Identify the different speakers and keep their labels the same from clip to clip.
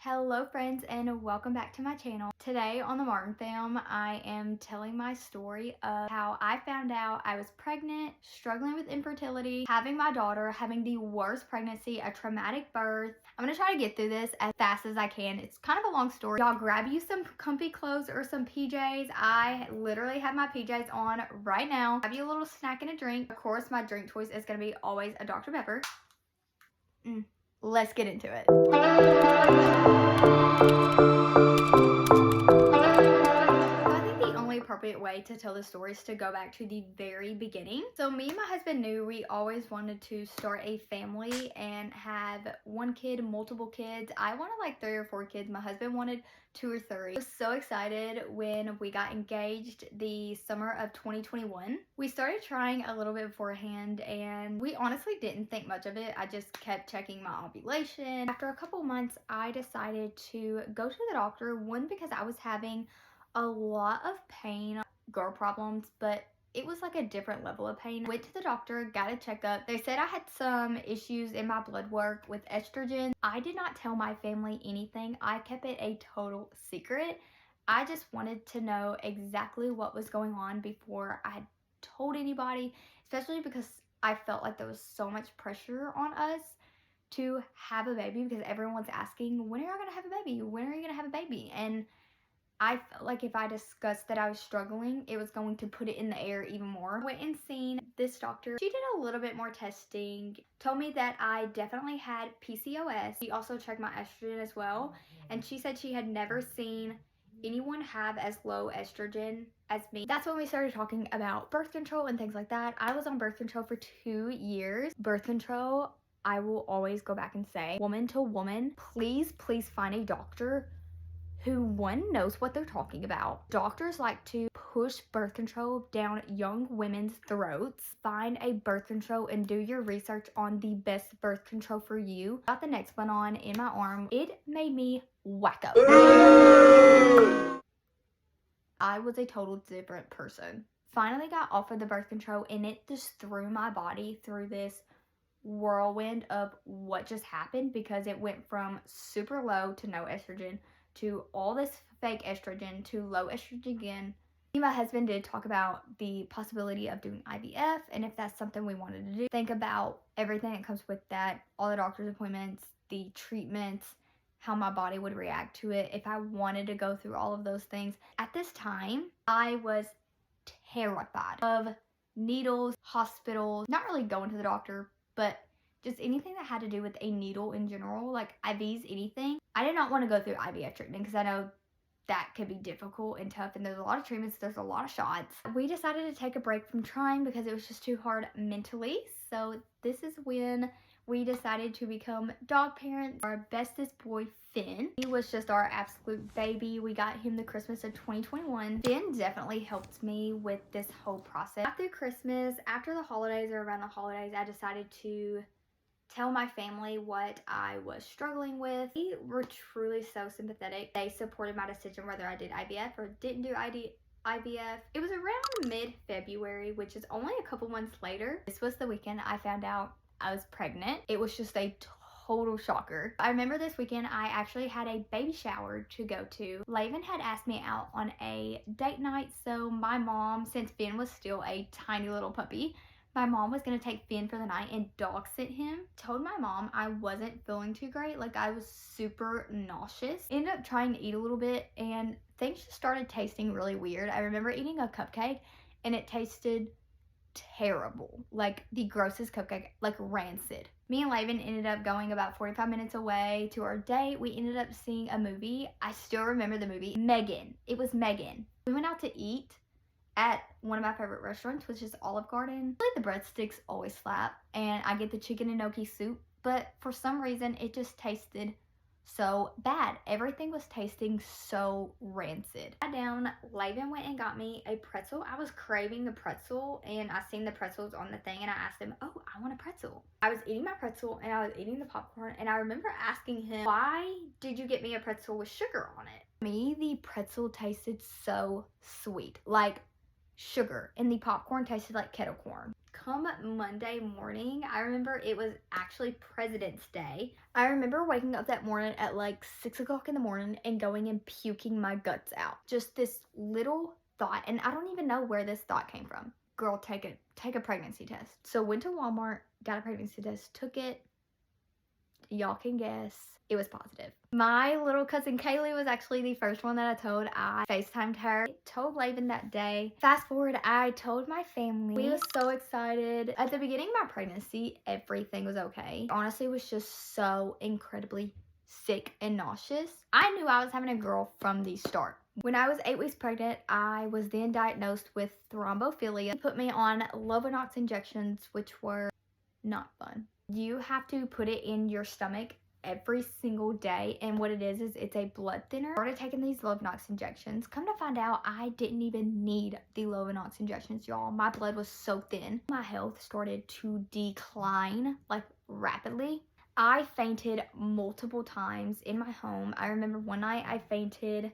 Speaker 1: Hello friends and welcome back to my channel. Today on the Martin Fam, I am telling my story of how I found out I was pregnant, struggling with infertility, having my daughter, having the worst pregnancy, a traumatic birth. I'm going to try to get through this as fast as I can. It's kind of a long story. Y'all grab you some comfy clothes or some PJs. I literally have my PJs on right now. Grab you a little snack and a drink. Of course, my drink choice is going to be always a Dr. Pepper. Let's get into it. I think the only appropriate way to tell the story is to go back to the very beginning. So me and my husband knew we always wanted to start a family and have one kid, multiple kids. I wanted like 3 or 4 kids. My husband wanted 2 or 3. I was so excited when we got engaged the summer of 2021. We started trying a little bit beforehand and we honestly didn't think much of it. I just kept checking my ovulation. After a couple months, I decided to go to the doctor, one because I was having a lot of pain, girl problems, but it was like a different level of pain. Went to the doctor, got a checkup. They said I had some issues in my blood work with estrogen. I did not tell my family anything. I kept it a total secret. I just wanted to know exactly what was going on before I had told anybody, especially because I felt like there was so much pressure on us to have a baby because everyone's asking, when are you gonna have a baby? When are you gonna have a baby? And I felt like if I discussed that I was struggling, it was going to put it in the air even more. Went and seen this doctor. She did a little bit more testing, told me that I definitely had PCOS. She also checked my estrogen as well, and she said she had never seen anyone have as low estrogen as me. That's when we started talking about birth control and things like that. I was on birth control for 2 years. Birth control, I will always go back and say, woman to woman, please find a doctor who one knows what they're talking about. Doctors like to push birth control down young women's throats. Find a birth control and do your research on the best birth control for you. Got the next one on in my arm. It made me wacko. I was a total different person. Finally got off of the birth control and it just threw my body through this whirlwind of what just happened because it went from super low to no estrogen to all this fake estrogen to low estrogen again. Me and my husband did talk about the possibility of doing IVF and if that's something we wanted to do. Think about everything that comes with that, all the doctor's appointments, the treatments, how my body would react to it if I wanted to go through all of those things. At this time, I was terrified of needles, hospitals, not really going to the doctor, but just anything that had to do with a needle in general, like IVs, anything. I did not want to go through IVF treatment because I know that could be difficult and tough and there's a lot of treatments, there's a lot of shots. We decided to take a break from trying because it was just too hard mentally. So this is when we decided to become dog parents. Our bestest boy, Finn, he was just our absolute baby. We got him the Christmas of 2021. Finn definitely helped me with this whole process. After Christmas, after the holidays or around the holidays, I decided to tell my family what I was struggling with. They were truly so sympathetic. They supported my decision whether I did IVF or didn't do IVF. It was around mid-February, which is only a couple months later. This was the weekend I found out I was pregnant. It was just a total shocker. I remember this weekend I actually had a baby shower to go to. Laven had asked me out on a date night, so my mom, since Finn was still a tiny little puppy, my mom was going to take Finn for the night and dog sit him. Told my mom I wasn't feeling too great. Like I was super nauseous. Ended up trying to eat a little bit and things just started tasting really weird. I remember eating a cupcake and it tasted terrible. Like the grossest cupcake, like rancid. Me and Laven ended up going about 45 minutes away to our date. We ended up seeing a movie. I still remember the movie. Megan. It was Megan. We went out to eat at one of my favorite restaurants, which is Olive Garden. I feel like the breadsticks always slap, and I get the chicken and gnocchi soup, but for some reason it just tasted so bad. Everything was tasting so rancid. I sat down, Laven went and got me a pretzel. I was craving the pretzel, and I seen the pretzels on the thing, and I asked him, oh, I want a pretzel. I was eating my pretzel, and I was eating the popcorn, and I remember asking him, why did you get me a pretzel with sugar on it? To me, the pretzel tasted so sweet. Like, sugar, and the popcorn tasted like kettle corn. Come Monday morning, I remember it was actually President's Day. I remember waking up that morning at like 6 o'clock in the morning and going and puking my guts out. Just this little thought, and I don't even know where this thought came from. Girl, take a pregnancy test. So went to Walmart, got a pregnancy test, took it. Y'all can guess. It was positive. My little cousin Kaylee was actually the first one that I told. I FaceTimed her, told Laven that day. Fast forward, I told my family. We was so excited. At the beginning of my pregnancy, everything was okay. Honestly, it was just so incredibly sick and nauseous. I knew I was having a girl from the start. When I was 8 weeks pregnant, I was then diagnosed with thrombophilia. He put me on Lovenox injections, which were not fun. You have to put it in your stomach every single day, and what it is it's a blood thinner. I started taking these Lovenox injections. Come to find out, I didn't even need the Lovenox injections, y'all. My blood was so thin. My health started to decline like rapidly. I fainted multiple times in my home. I remember one night I fainted.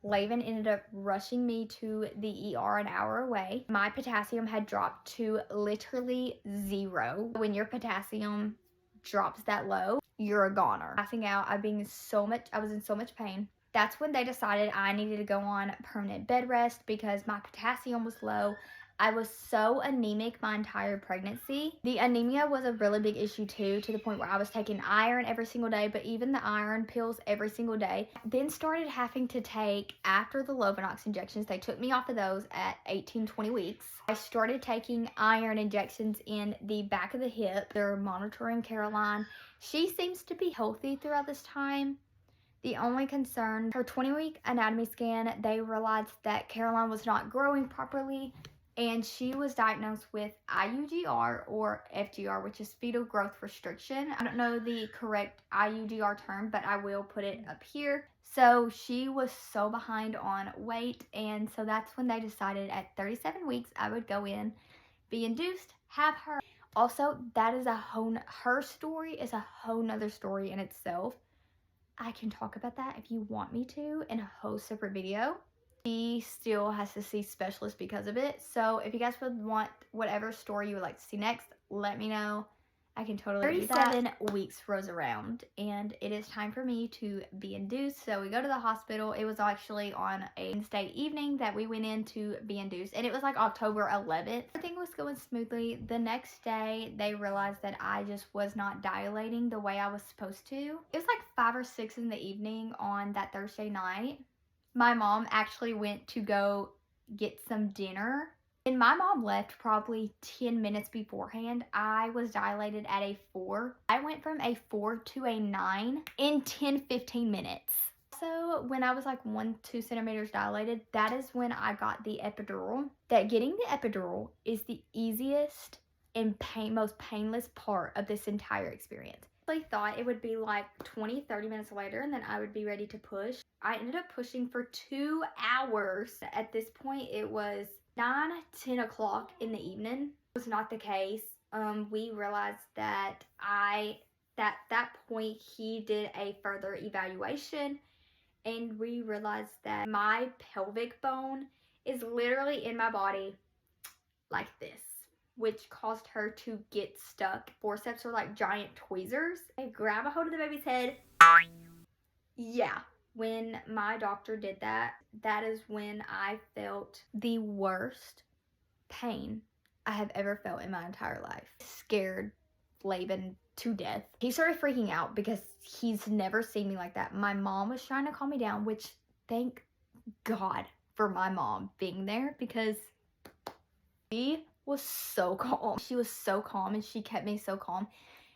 Speaker 1: Laven ended up rushing me to the ER an hour away. My potassium had dropped to literally 0. When your potassium drops that low, you're a goner. Passing out, I was in so much pain. That's when they decided I needed to go on permanent bed rest because my potassium was low. I was so anemic my entire pregnancy. The anemia was a really big issue too, to the point where I was taking iron every single day, but even the iron pills every single day. Then started having to take, after the Lovenox injections, they took me off of those at 18-20 weeks. I started taking iron injections in the back of the hip. They're monitoring Caroline. She seems to be healthy throughout this time. The only concern, her 20-week anatomy scan, they realized that Caroline was not growing properly, and she was diagnosed with IUGR or FGR, which is fetal growth restriction. I don't know the correct IUGR term, but I will put it up here. So she was so behind on weight, and so that's when they decided at 37 weeks I would go in, be induced, have her. Also, that is her story is a whole nother story in itself. I can talk about that if you want me to in a whole separate video. She still has to see specialists because of it. So if you guys would want whatever story you would like to see next, let me know. I can totally do that. 37 weeks rolls around and it is time for me to be induced. So we go to the hospital. It was actually on a Wednesday evening that we went in to be induced, and it was like October 11th. Everything was going smoothly. The next day they realized that I just was not dilating the way I was supposed to. It was like 5 or 6 in the evening on that Thursday night. My mom actually went to go get some dinner, and my mom left probably 10 minutes beforehand. I was dilated at a 4. I went from a 4 to a 9 in 10-15 minutes. So when I was like 1-2 centimeters dilated, that is when I got the epidural. That getting the epidural is the easiest and most painless part of this entire experience. I thought it would be like 20-30 minutes later and then I would be ready to push. I ended up pushing for 2 hours. At this point it was 9-10 o'clock in the evening. It was not the case. We realized that that point he did a further evaluation, and we realized that my pelvic bone is literally in my body like this, which caused her to get stuck. Forceps are like giant tweezers. They grab a hold of the baby's head. Yeah. When my doctor did that, that is when I felt the worst pain I have ever felt in my entire life. Scared Laban to death. He started freaking out because he's never seen me like that. My mom was trying to calm me down, which thank God for my mom being there, because she was so calm. She was so calm and she kept me so calm,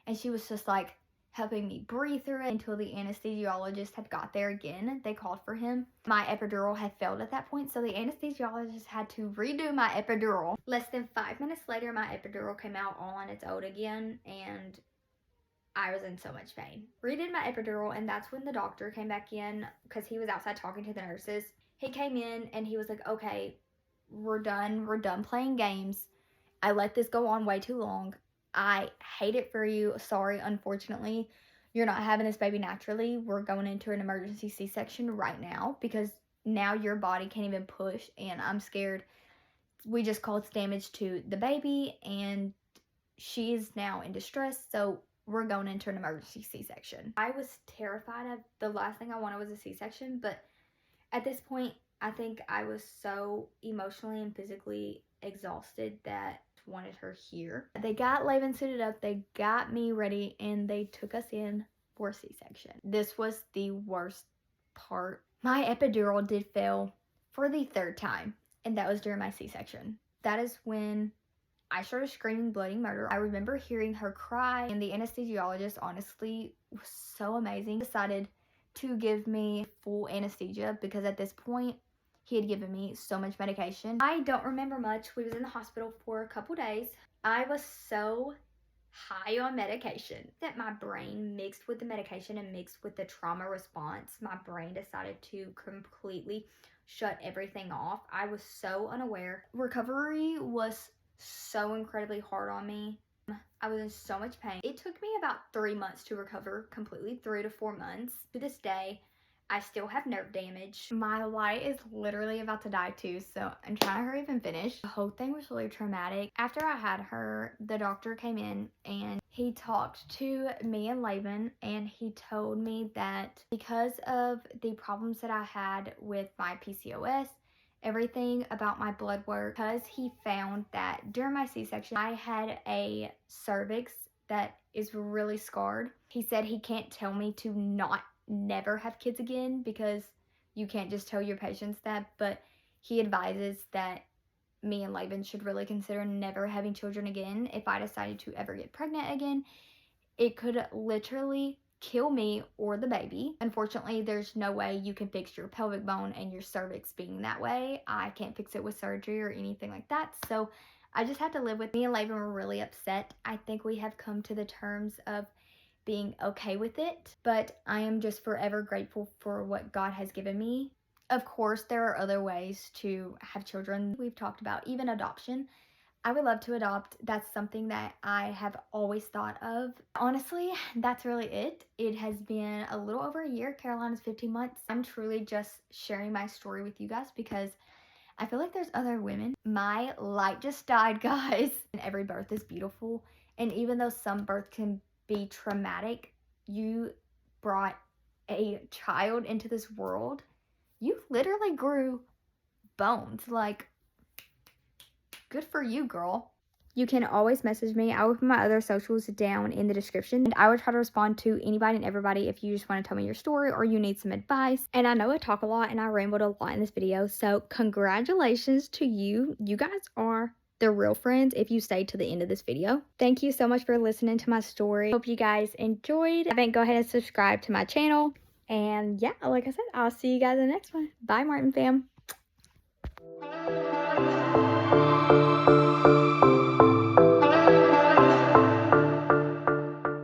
Speaker 1: and she was just like helping me breathe through it until the anesthesiologist had got there again. They called for him. My epidural had failed at that point, so the anesthesiologist had to redo my epidural. Less than 5 minutes later, my epidural came out all on its own again, and I was in so much pain. Redid my epidural, and that's when the doctor came back in because he was outside talking to the nurses. He came in and he was like, okay, we're done playing games. I let this go on way too long. I hate it for you. Sorry, unfortunately, you're not having this baby naturally. We're going into an emergency C-section right now because now your body can't even push, and I'm scared we just called damage to the baby, and she is now in distress, so we're going into an emergency C-section. I was terrified. The last thing I wanted was a C-section, but at this point, I think I was so emotionally and physically exhausted that I wanted her here. They got Laban suited up, they got me ready, and they took us in for C-section. This was the worst part. My epidural did fail for the 3rd time, and that was during my C-section. That is when I started screaming bloody murder. I remember hearing her cry, and the anesthesiologist honestly was so amazing. He decided to give me full anesthesia because at this point he had given me so much medication. I don't remember much. We was in the hospital for a couple days. I was so high on medication that my brain mixed with the medication and mixed with the trauma response, my brain decided to completely shut everything off. I was so unaware. Recovery was so incredibly hard on me. I was in so much pain. It took me about 3 months to recover completely, 3 to 4 months. To this day, I still have nerve damage. My light is literally about to die too, so I'm trying to hurry up and finish. The whole thing was really traumatic. After I had her, the doctor came in and he talked to me and Laban, and he told me that because of the problems that I had with my PCOS, everything about my blood work, because he found that during my C-section, I had a cervix that is really scarred. He said he can't tell me to never have kids again because you can't just tell your patients that, but he advises that me and Laban should really consider never having children again. If I decided to ever get pregnant again, it could literally kill me or the baby. Unfortunately, there's no way you can fix your pelvic bone and your cervix being that way. I can't fix it with surgery or anything like that, so I just had to live with. Me and Laban were really upset. I think we have come to the terms of being okay with it, but I am just forever grateful for what God has given me. Of course, there are other ways to have children. We've talked about even adoption. I would love to adopt. That's something that I have always thought of. Honestly, that's really it. It has been a little over a year. Carolina's 15 months. I'm truly just sharing my story with you guys because I feel like there's other women. My light just died, guys. And every birth is beautiful. And even though some birth can be traumatic, you brought a child into this world. You literally grew bones. Like, good for you, girl. You can always message me. I will put my other socials down in the description, and I will try to respond to anybody and everybody if you just want to tell me your story or you need some advice. And I know I talk a lot and I rambled a lot in this video, so congratulations to you. You guys are the real friends if you stayed to the end of this video. Thank you so much for listening to my story. Hope you guys enjoyed. If you go ahead and subscribe to my channel. And yeah, like I said, I'll see you guys in the next one. Bye, Martin fam.